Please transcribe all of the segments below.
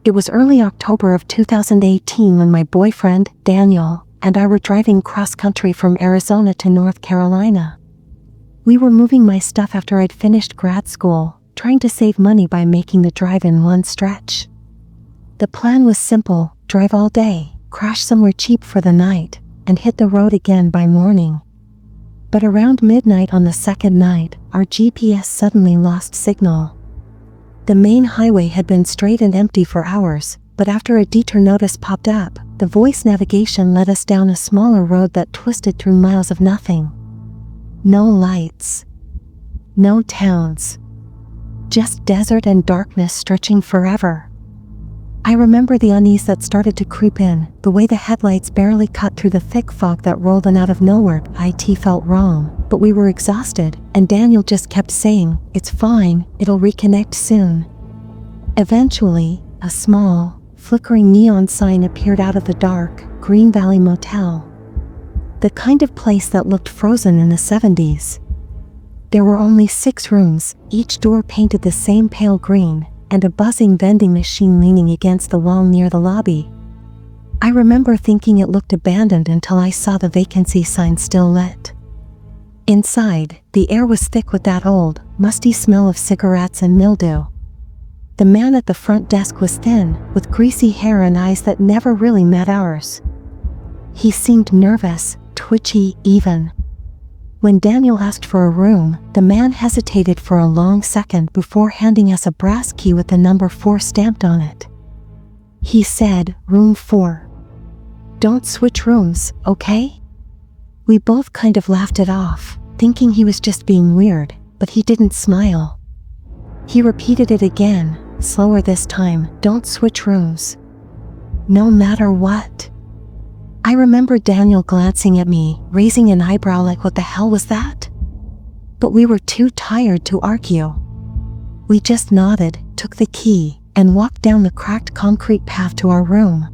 It was early October of 2018 when my boyfriend, Daniel, and I were driving cross-country from Arizona to North Carolina. We were moving my stuff after I'd finished grad school, trying to save money by making the drive in one stretch. The plan was simple: drive all day, crash somewhere cheap for the night, and hit the road again by morning. But around midnight on the second night, our GPS suddenly lost signal. The main highway had been straight and empty for hours, but after a detour notice popped up, the voice navigation led us down a smaller road that twisted through miles of nothing. No lights. No towns. Just desert and darkness stretching forever. I remember the unease that started to creep in, the way the headlights barely cut through the thick fog that rolled in out of nowhere. It felt wrong, but we were exhausted, and Daniel just kept saying, "It's fine, it'll reconnect soon." Eventually, a small, flickering neon sign appeared out of the dark: Green Valley Motel. The kind of place that looked frozen in the 70s. There were only 6 rooms, each door painted the same pale green, and a buzzing vending machine leaning against the wall near the lobby. I remember thinking it looked abandoned until I saw the vacancy sign still lit. Inside, the air was thick with that old, musty smell of cigarettes and mildew. The man at the front desk was thin, with greasy hair and eyes that never really met ours. He seemed nervous, twitchy even. When Daniel asked for a room, the man hesitated for a long second before handing us a brass key with the number 4 stamped on it. He said, "Room 4. Don't switch rooms, okay?" We both kind of laughed it off, thinking he was just being weird, but he didn't smile. He repeated it again, slower this time, "Don't switch rooms. No matter what." I remember Daniel glancing at me, raising an eyebrow like what the hell was that? But we were too tired to argue. We just nodded, took the key, and walked down the cracked concrete path to our room.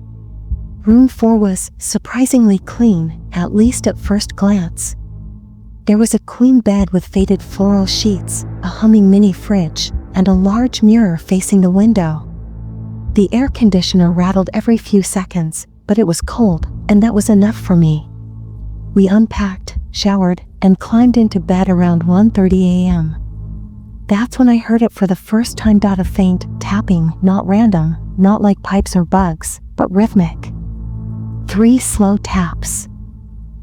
Room 4 was surprisingly clean, at least at first glance. There was a queen bed with faded floral sheets, a humming mini fridge, and a large mirror facing the window. The air conditioner rattled every few seconds, but it was cold, and that was enough for me. We unpacked, showered, and climbed into bed around 1:30 a.m. That's when I heard it for the first time. A faint tapping, not random, not like pipes or bugs, but rhythmic. 3 slow taps.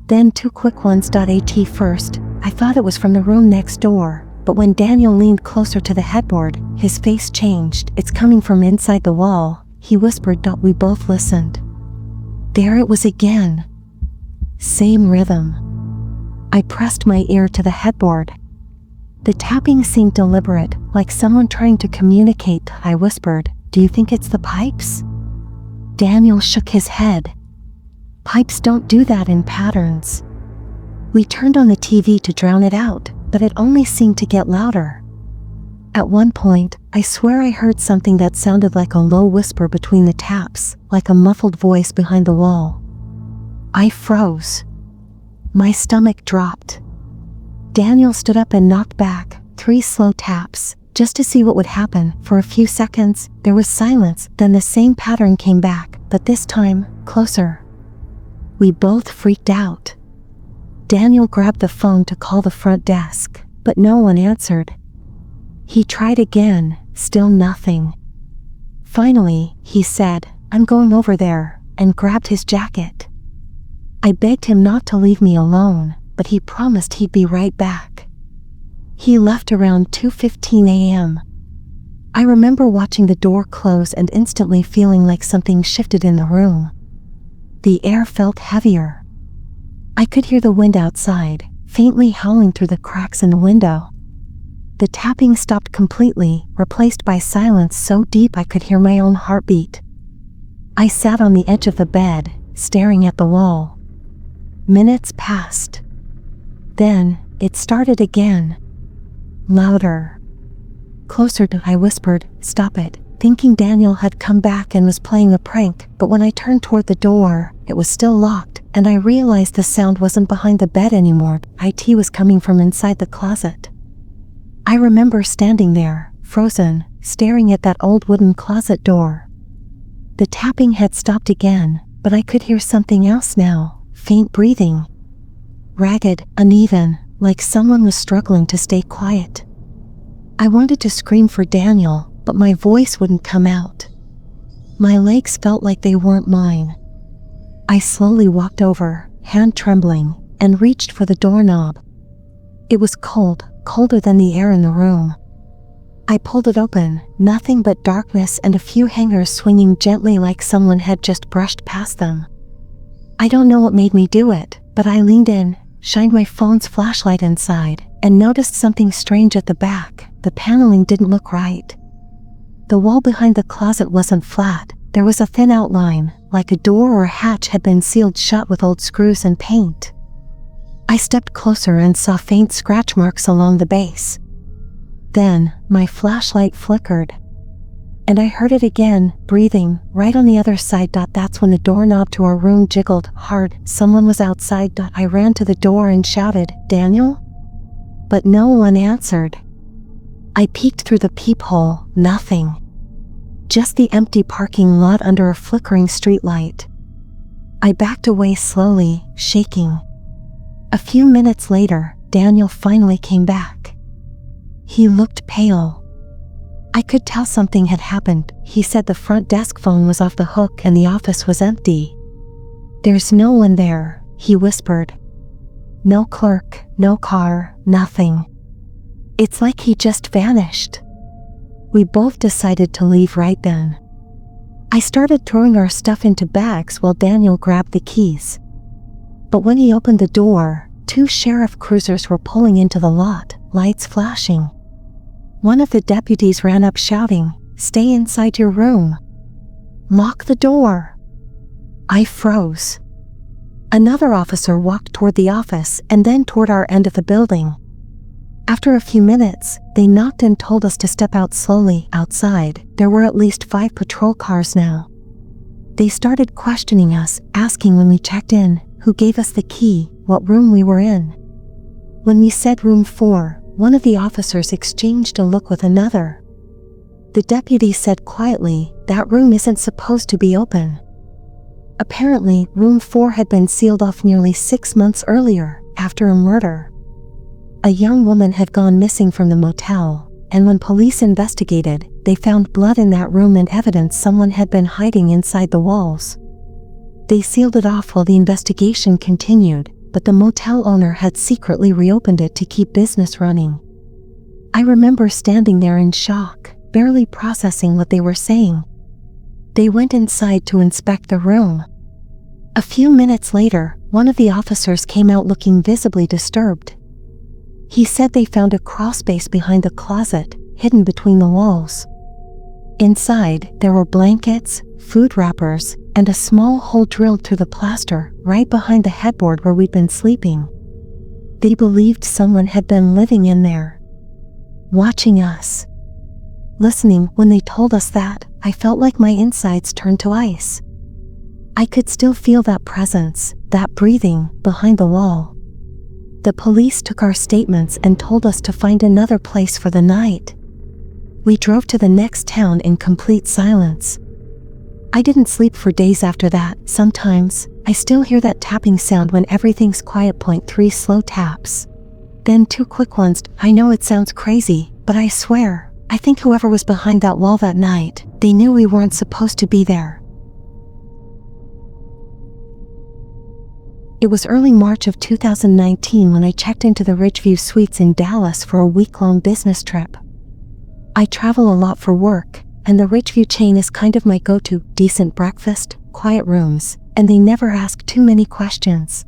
Then 2 quick ones. At first, I thought it was from the room next door, but when Daniel leaned closer to the headboard, his face changed. "It's coming from inside the wall," he whispered. We both listened. There it was again. Same rhythm. I pressed my ear to the headboard. The tapping seemed deliberate, like someone trying to communicate. I whispered, "Do you think it's the pipes?" Daniel shook his head. "Pipes don't do that in patterns." We turned on the TV to drown it out, but it only seemed to get louder. At one point, I swear I heard something that sounded like a low whisper between the taps, like a muffled voice behind the wall. I froze. My stomach dropped. Daniel stood up and knocked back, 3 slow taps, just to see what would happen. For a few seconds, there was silence, then the same pattern came back, but this time, closer. We both freaked out. Daniel grabbed the phone to call the front desk, but no one answered. He tried again, still nothing. Finally, he said, "I'm going over there," and grabbed his jacket. I begged him not to leave me alone, but he promised he'd be right back. He left around 2:15 a.m. I remember watching the door close and instantly feeling like something shifted in the room. The air felt heavier. I could hear the wind outside, faintly howling through the cracks in the window. The tapping stopped completely, replaced by silence so deep I could hear my own heartbeat. I sat on the edge of the bed, staring at the wall. Minutes passed. Then, it started again. Louder. Closer. I whispered, "Stop it," thinking Daniel had come back and was playing a prank, but when I turned toward the door, it was still locked, and I realized the sound wasn't behind the bed anymore. It was coming from inside the closet. I remember standing there, frozen, staring at that old wooden closet door. The tapping had stopped again, but I could hear something else now, faint breathing. Ragged, uneven, like someone was struggling to stay quiet. I wanted to scream for Daniel, but my voice wouldn't come out. My legs felt like they weren't mine. I slowly walked over, hand trembling, and reached for the doorknob. It was cold, colder than the air in the room. I pulled it open, nothing but darkness and a few hangers swinging gently like someone had just brushed past them. I don't know what made me do it, but I leaned in, shined my phone's flashlight inside, and noticed something strange at the back. The paneling didn't look right. The wall behind the closet wasn't flat. There was a thin outline, like a door or a hatch had been sealed shut with old screws and paint. I stepped closer and saw faint scratch marks along the base. Then, my flashlight flickered. And I heard it again, breathing, right on the other side. That's when the doorknob to our room jiggled hard. Someone was outside. I ran to the door and shouted, "Daniel?" But no one answered. I peeked through the peephole, nothing. Just the empty parking lot under a flickering streetlight. I backed away slowly, shaking. A few minutes later, Daniel finally came back. He looked pale. I could tell something had happened. He said the front desk phone was off the hook and the office was empty. "There's no one there," he whispered. "No clerk, no car, nothing. It's like he just vanished." We both decided to leave right then. I started throwing our stuff into bags while Daniel grabbed the keys. But when he opened the door, 2 sheriff cruisers were pulling into the lot, lights flashing. One of the deputies ran up shouting, "Stay inside your room. Lock the door." I froze. Another officer walked toward the office and then toward our end of the building. After a few minutes, they knocked and told us to step out slowly. Outside, there were at least 5 patrol cars now. They started questioning us, asking when we checked in, who gave us the key, what room we were in. When we said room 4, one of the officers exchanged a look with another. The deputy said quietly, "That room isn't supposed to be open." Apparently, room 4 had been sealed off nearly 6 months earlier, after a murder. A young woman had gone missing from the motel, and when police investigated, they found blood in that room and evidence someone had been hiding inside the walls. They sealed it off while the investigation continued, but the motel owner had secretly reopened it to keep business running. I remember standing there in shock, barely processing what they were saying. They went inside to inspect the room. A few minutes later, one of the officers came out looking visibly disturbed. He said they found a crawlspace behind the closet, hidden between the walls. Inside, there were blankets, food wrappers, and a small hole drilled through the plaster, right behind the headboard where we'd been sleeping. They believed someone had been living in there, watching us. Listening, when they told us that, I felt like my insides turned to ice. I could still feel that presence, that breathing, behind the wall. The police took our statements and told us to find another place for the night. We drove to the next town in complete silence. I didn't sleep for days after that. Sometimes, I still hear that tapping sound when everything's quiet. 3 slow taps. Then 2 quick ones. I know it sounds crazy, but I swear, I think whoever was behind that wall that night, they knew we weren't supposed to be there. It was early March of 2019 when I checked into the Ridgeview Suites in Dallas for a week-long business trip. I travel a lot for work, and the Ridgeview chain is kind of my go-to: decent breakfast, quiet rooms, and they never ask too many questions.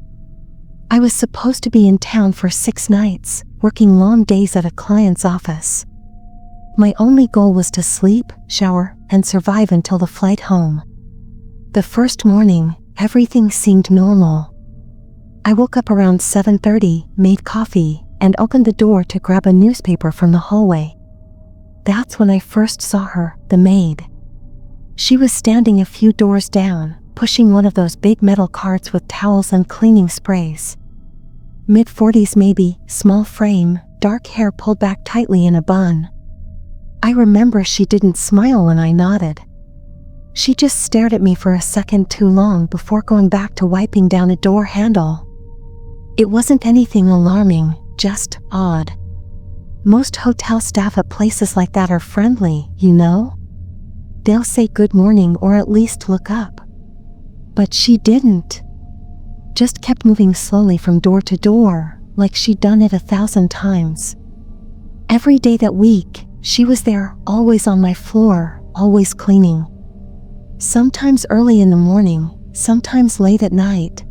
I was supposed to be in town for 6 nights, working long days at a client's office. My only goal was to sleep, shower, and survive until the flight home. The first morning, everything seemed normal. I woke up around 7:30, made coffee, and opened the door to grab a newspaper from the hallway. That's when I first saw her, the maid. She was standing a few doors down, pushing one of those big metal carts with towels and cleaning sprays. Mid-40s maybe, small frame, dark hair pulled back tightly in a bun. I remember she didn't smile when I nodded. She just stared at me for a second too long before going back to wiping down a door handle. It wasn't anything alarming, just odd. Most hotel staff at places like that are friendly, you know? They'll say good morning or at least look up. But she didn't. Just kept moving slowly from door to door, like she'd done it 1,000 times. Every day that week, she was there, always on my floor, always cleaning. Sometimes early in the morning, sometimes late at night.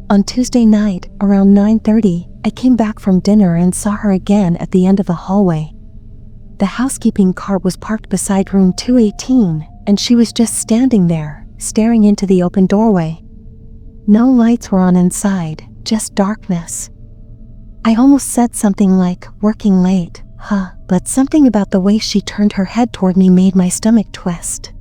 On Tuesday night, around 9:30, I came back from dinner and saw her again at the end of the hallway. The housekeeping cart was parked beside room 218, and she was just standing there, staring into the open doorway. No lights were on inside, just darkness. I almost said something like, "Working late, huh?" But something about the way she turned her head toward me made my stomach twist.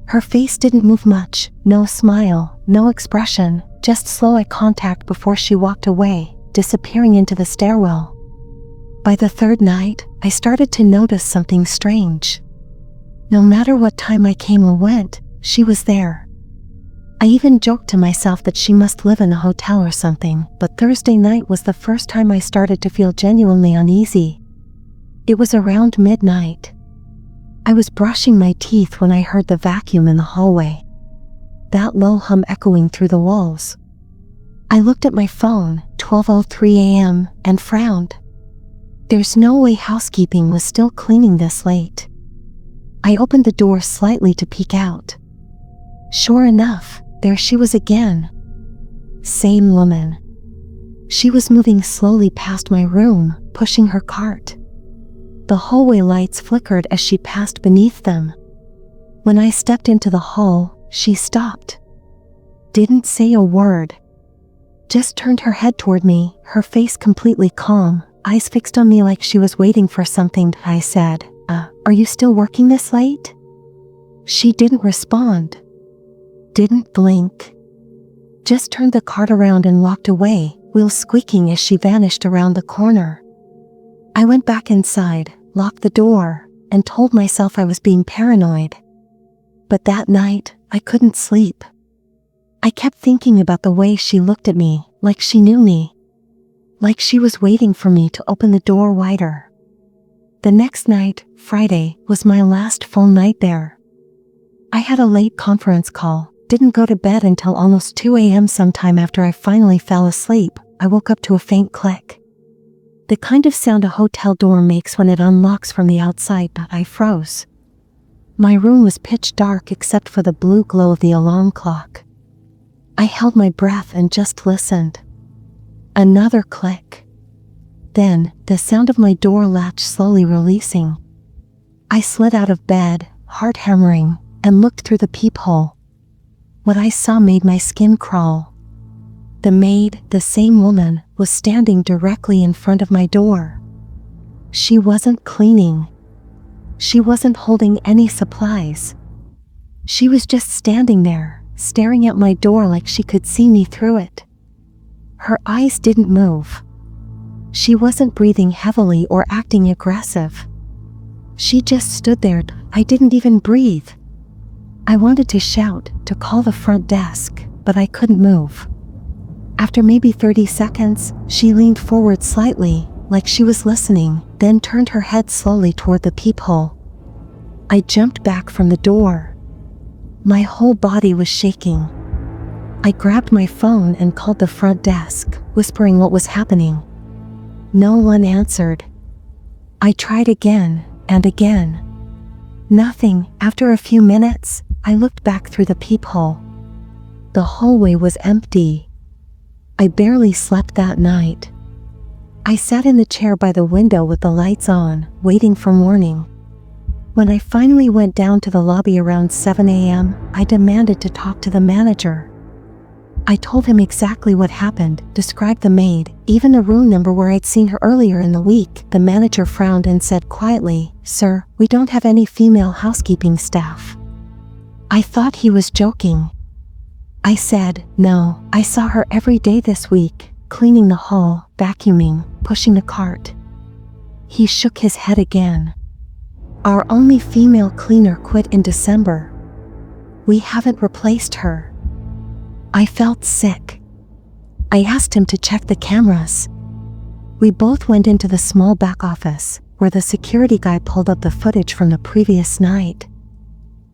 Her face didn't move much, no smile, no expression, just slow eye contact before she walked away, disappearing into the stairwell. By the third night, I started to notice something strange. No matter what time I came or went, she was there. I even joked to myself that she must live in a hotel or something, but Thursday night was the first time I started to feel genuinely uneasy. It was around midnight. I was brushing my teeth when I heard the vacuum in the hallway. That low hum echoing through the walls. I looked at my phone, 12:03 a.m., and frowned. There's no way housekeeping was still cleaning this late. I opened the door slightly to peek out. Sure enough, there she was again. Same woman. She was moving slowly past my room, pushing her cart. The hallway lights flickered as she passed beneath them. When I stepped into the hall, she stopped. Didn't say a word. Just turned her head toward me, her face completely calm, eyes fixed on me like she was waiting for something. I said, "Are you still working this late?" She didn't respond. Didn't blink. Just turned the cart around and walked away, wheels squeaking as she vanished around the corner. I went back inside, locked the door, and told myself I was being paranoid. But that night, I couldn't sleep. I kept thinking about the way she looked at me, like she knew me. Like she was waiting for me to open the door wider. The next night, Friday, was my last full night there. I had a late conference call, didn't go to bed until almost 2 a.m. Sometime after I finally fell asleep, I woke up to a faint click. The kind of sound a hotel door makes when it unlocks from the outside. I froze. My room was pitch dark except for the blue glow of the alarm clock. I held my breath and just listened. Another click. Then, the sound of my door latch slowly releasing. I slid out of bed, heart hammering, and looked through the peephole. What I saw made my skin crawl. The maid, the same woman, was standing directly in front of my door. She wasn't cleaning. She wasn't holding any supplies. She was just standing there, staring at my door like she could see me through it. Her eyes didn't move. She wasn't breathing heavily or acting aggressive. She just stood there. I didn't even breathe. I wanted to shout, to call the front desk, but I couldn't move. After maybe 30 seconds, she leaned forward slightly, like she was listening, then turned her head slowly toward the peephole. I jumped back from the door. My whole body was shaking. I grabbed my phone and called the front desk, whispering what was happening. No one answered. I tried again and again. Nothing. After a few minutes, I looked back through the peephole. The hallway was empty. I barely slept that night. I sat in the chair by the window with the lights on, waiting for morning. When I finally went down to the lobby around 7 a.m., I demanded to talk to the manager. I told him exactly what happened, described the maid, even a room number where I'd seen her earlier in the week. The manager frowned and said quietly, "Sir, we don't have any female housekeeping staff." I thought he was joking. I said, "No, I saw her every day this week, cleaning the hall, vacuuming, pushing the cart." He shook his head again. "Our only female cleaner quit in December." "We haven't replaced her." I felt sick. I asked him to check the cameras. We both went into the small back office, where the security guy pulled up the footage from the previous night.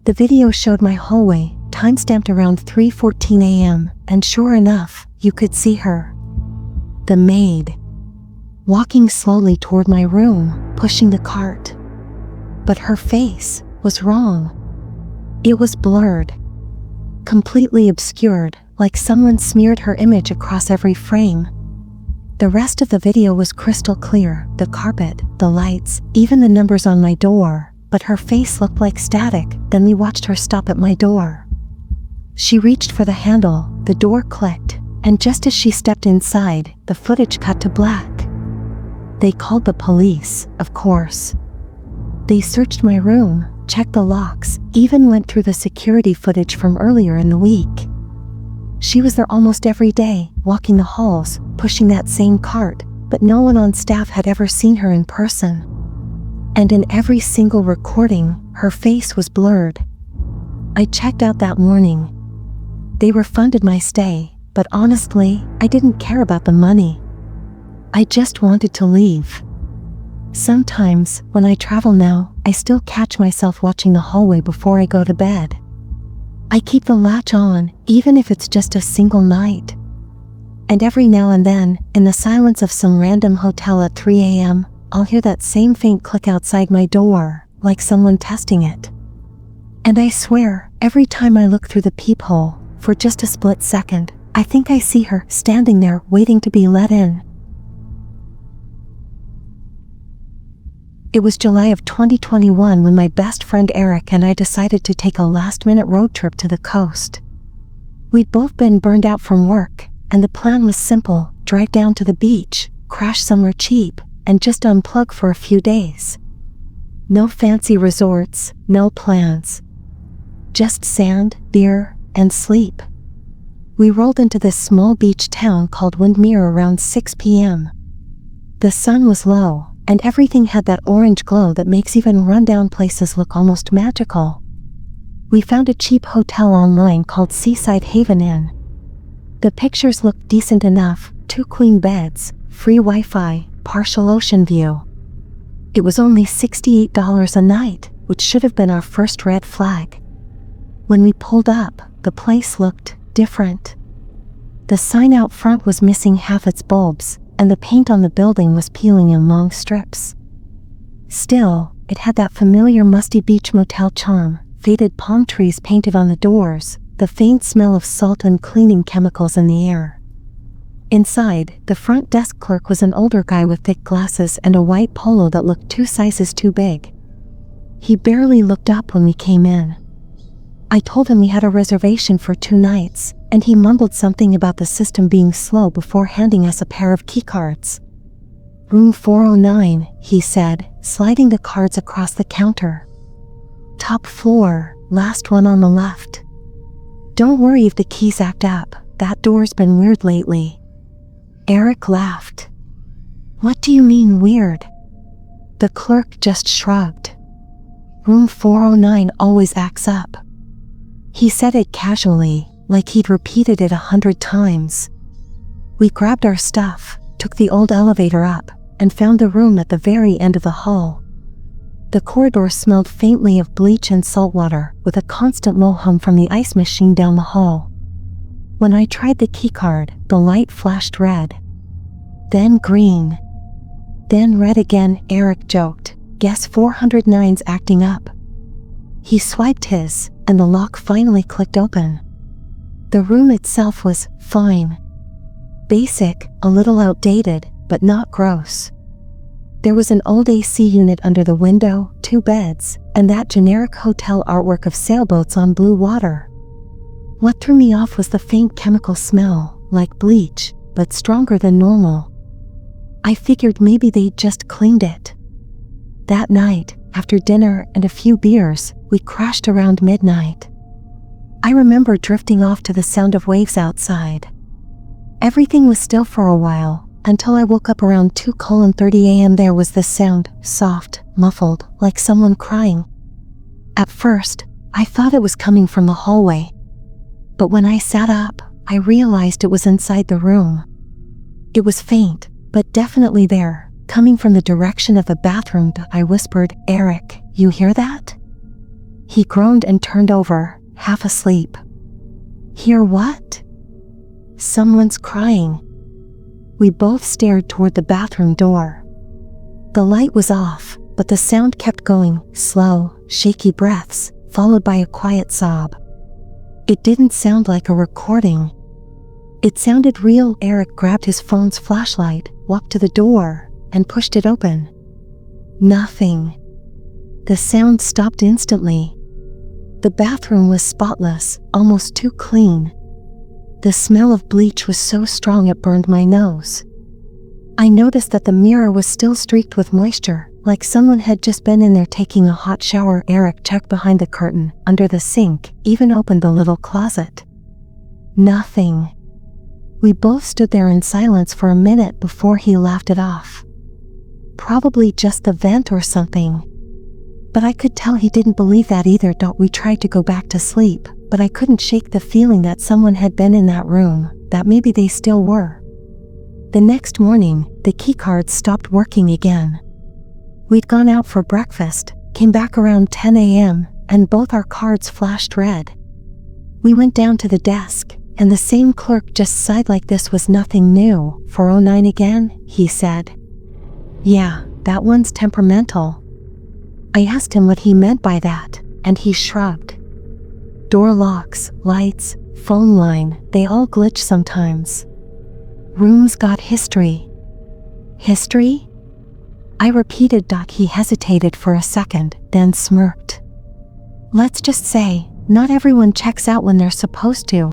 The video showed my hallway, timestamped around 3:14 a.m., and sure enough, you could see her. The maid. Walking slowly toward my room, pushing the cart. But her face was wrong. It was blurred. Completely obscured, like someone smeared her image across every frame. The rest of the video was crystal clear, the carpet, the lights, even the numbers on my door, but her face looked like static. Then we watched her stop at my door. She reached for the handle, the door clicked, and just as she stepped inside, the footage cut to black. They called the police, of course. They searched my room, checked the locks, even went through the security footage from earlier in the week. She was there almost every day, walking the halls, pushing that same cart, but no one on staff had ever seen her in person. And in every single recording, her face was blurred. I checked out that morning. They refunded my stay, but honestly, I didn't care about the money. I just wanted to leave. Sometimes, when I travel now, I still catch myself watching the hallway before I go to bed. I keep the latch on, even if it's just a single night. And every now and then, in the silence of some random hotel at 3 a.m., I'll hear that same faint click outside my door, like someone testing it. And I swear, every time I look through the peephole, for just a split second, I think I see her standing there waiting to be let in. It was July of 2021 when my best friend Eric and I decided to take a last-minute road trip to the coast. We'd both been burned out from work, and the plan was simple: drive down to the beach, crash somewhere cheap, and just unplug for a few days. No fancy resorts, no plans. Just sand, beer, and sleep. We rolled into this small beach town called Windermere around 6 p.m. The sun was low, and everything had that orange glow that makes even rundown places look almost magical. We found a cheap hotel online called Seaside Haven Inn. The pictures looked decent enough: 2 queen beds, free Wi-Fi, partial ocean view. It was only $68 a night, which should have been our first red flag. When we pulled up, the place looked different. The sign out front was missing half its bulbs, and the paint on the building was peeling in long strips. Still, it had that familiar musty beach motel charm: faded palm trees painted on the doors, the faint smell of salt and cleaning chemicals in the air. Inside, the front desk clerk was an older guy with thick glasses and a white polo that looked 2 sizes too big. He barely looked up when we came in. I told him we had a reservation for 2 nights, and he mumbled something about the system being slow before handing us a pair of keycards. "Room 409, he said, sliding the cards across the counter. "Top floor, last one on the left. Don't worry if the keys act up, that door's been weird lately." Eric laughed. "What do you mean weird?" The clerk just shrugged. "Room 409 always acts up." He said it casually, like he'd repeated it 100 times. We grabbed our stuff, took the old elevator up, and found the room at the very end of the hall. The corridor smelled faintly of bleach and salt water, with a constant low hum from the ice machine down the hall. When I tried the keycard, the light flashed red. Then green. Then red again. Eric joked, "Guess 409's acting up." He swiped his, and the lock finally clicked open. The room itself was fine. Basic, a little outdated, but not gross. There was an old AC unit under the window, 2 beds, and that generic hotel artwork of sailboats on blue water. What threw me off was the faint chemical smell, like bleach, but stronger than normal. I figured maybe they'd just cleaned it. That night, after dinner and a few beers, we crashed around midnight. I remember drifting off to the sound of waves outside. Everything was still for a while, until I woke up around 2:30 a.m. There was this sound, soft, muffled, like someone crying. At first, I thought it was coming from the hallway. But when I sat up, I realized it was inside the room. It was faint, but definitely there, coming from the direction of the bathroom. I whispered, "Eric, you hear that?" He groaned and turned over, half asleep. "Hear what?" "Someone's crying." We both stared toward the bathroom door. The light was off, but the sound kept going, slow, shaky breaths, followed by a quiet sob. It didn't sound like a recording. It sounded real. Eric grabbed his phone's flashlight, walked to the door, and pushed it open. Nothing. The sound stopped instantly. The bathroom was spotless, almost too clean. The smell of bleach was so strong it burned my nose. I noticed that the mirror was still streaked with moisture, like someone had just been in there taking a hot shower. Eric checked behind the curtain, under the sink, even opened the little closet. Nothing. We both stood there in silence for a minute before he laughed it off. Probably just the vent or something. But I could tell he didn't believe that either. We tried to go back to sleep, but I couldn't shake the feeling that someone had been in that room, that maybe they still were. The next morning, the keycard stopped working again. We'd gone out for breakfast, came back around 10 a.m., and both our cards flashed red. We went down to the desk, and the same clerk just sighed like this was nothing new. 409 again, he said. "Yeah, that one's temperamental." I asked him what he meant by that, and he shrugged. "Door locks, lights, phone line, they all glitch sometimes. Room's got history." "History?" I repeated. He hesitated for a second, then smirked. "Let's just say, not everyone checks out when they're supposed to."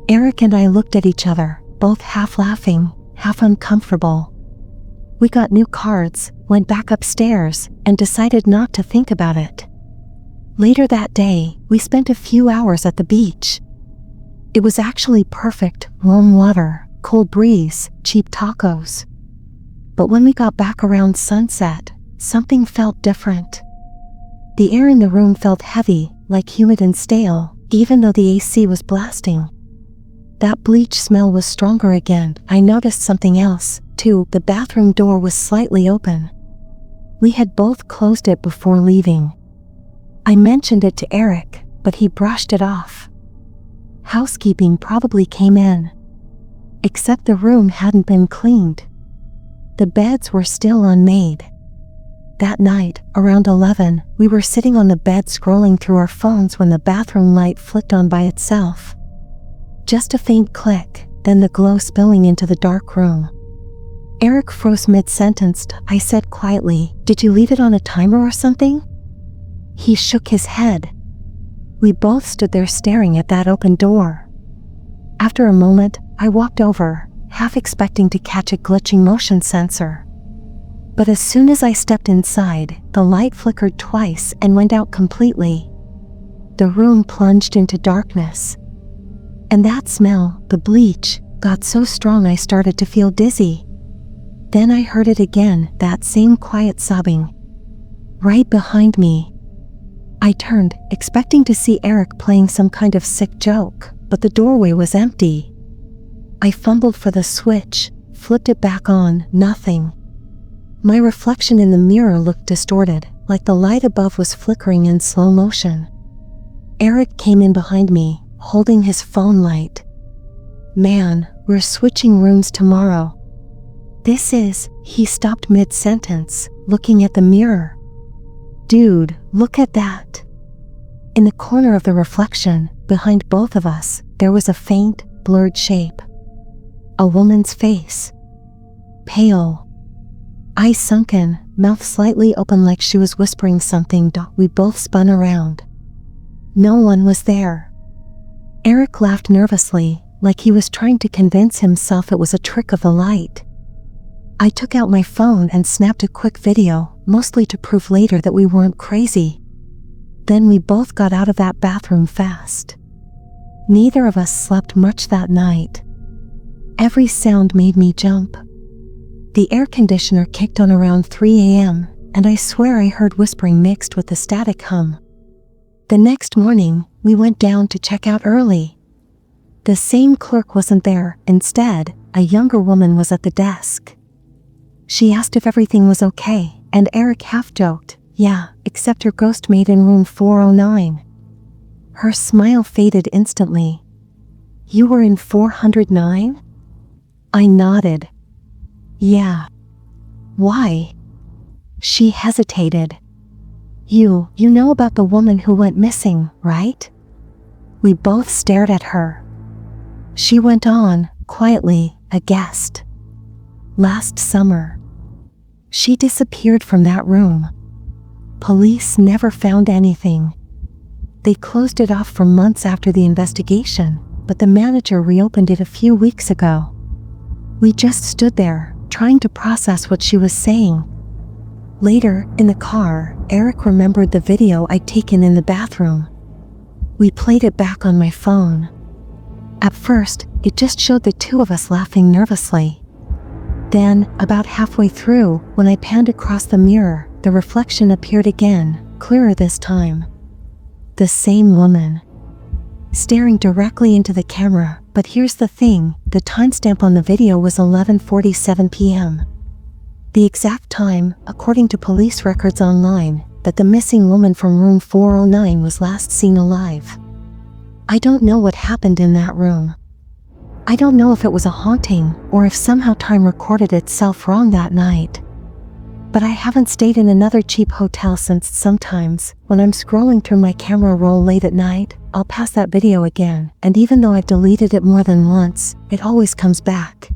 Eric and I looked at each other, both half laughing, half uncomfortable. We got new cards, went back upstairs, and decided not to think about it. Later that day, we spent a few hours at the beach. It was actually perfect: warm water, cold breeze, cheap tacos. But when we got back around sunset, something felt different. The air in the room felt heavy, like humid and stale, even though the AC was blasting. That bleach smell was stronger again. I noticed something else, too. The bathroom door was slightly open. We had both closed it before leaving. I mentioned it to Eric, but he brushed it off. Housekeeping probably came in. Except the room hadn't been cleaned. The beds were still unmade. That night, around 11, we were sitting on the bed scrolling through our phones when the bathroom light flicked on by itself. Just a faint click, then the glow spilling into the dark room. Eric froze mid-sentence. I said quietly, "Did you leave it on a timer or something?" He shook his head. We both stood there staring at that open door. After a moment, I walked over, half expecting to catch a glitching motion sensor. But as soon as I stepped inside, the light flickered twice and went out completely. The room plunged into darkness. And that smell, the bleach, got so strong I started to feel dizzy. Then I heard it again, that same quiet sobbing. Right behind me. I turned, expecting to see Eric playing some kind of sick joke, but the doorway was empty. I fumbled for the switch, flipped it back on, nothing. My reflection in the mirror looked distorted, like the light above was flickering in slow motion. Eric came in behind me, holding his phone light. "Man, we're switching rooms tomorrow." He stopped mid-sentence, looking at the mirror. "Dude, look at that." In the corner of the reflection, behind both of us, there was a faint, blurred shape. A woman's face. Pale. Eyes sunken, mouth slightly open like she was whispering something. We both spun around. No one was there. Eric laughed nervously, like he was trying to convince himself it was a trick of the light. I took out my phone and snapped a quick video, mostly to prove later that we weren't crazy. Then we both got out of that bathroom fast. Neither of us slept much that night. Every sound made me jump. The air conditioner kicked on around 3 a.m., and I swear I heard whispering mixed with the static hum. The next morning, we went down to check out early. The same clerk wasn't there. Instead, a younger woman was at the desk. She asked if everything was okay, and Eric half-joked, "Yeah, except her ghost mate in room 409. Her smile faded instantly. "You were in 409? I nodded. "Yeah." "Why?" She hesitated. You know about the woman who went missing, right?" We both stared at her. She went on, quietly, aghast. "Last summer. She disappeared from that room. Police never found anything. They closed it off for months after the investigation, but the manager reopened it a few weeks ago." We just stood there, trying to process what she was saying. Later, in the car, Eric remembered the video I'd taken in the bathroom. We played it back on my phone. At first, it just showed the two of us laughing nervously. Then, about halfway through, when I panned across the mirror, the reflection appeared again, clearer this time. The same woman. Staring directly into the camera, but here's the thing, the timestamp on the video was 11:47 p.m. The exact time, according to police records online, that the missing woman from room 409 was last seen alive. I don't know what happened in that room. I don't know if it was a haunting, or if somehow time recorded itself wrong that night. But I haven't stayed in another cheap hotel since. Sometimes, when I'm scrolling through my camera roll late at night, I'll pass that video again, and even though I've deleted it more than once, it always comes back.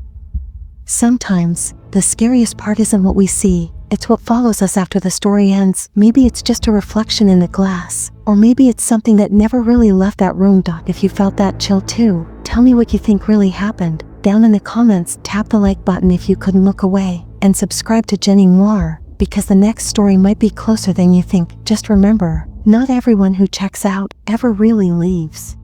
Sometimes, the scariest part isn't what we see, it's what follows us after the story ends. Maybe it's just a reflection in the glass, or maybe it's something that never really left that room. If you felt that chill too, tell me what you think really happened. Down in the comments, tap the like button if you couldn't look away, and subscribe to Jenny Noir, because the next story might be closer than you think. Just remember, not everyone who checks out ever really leaves.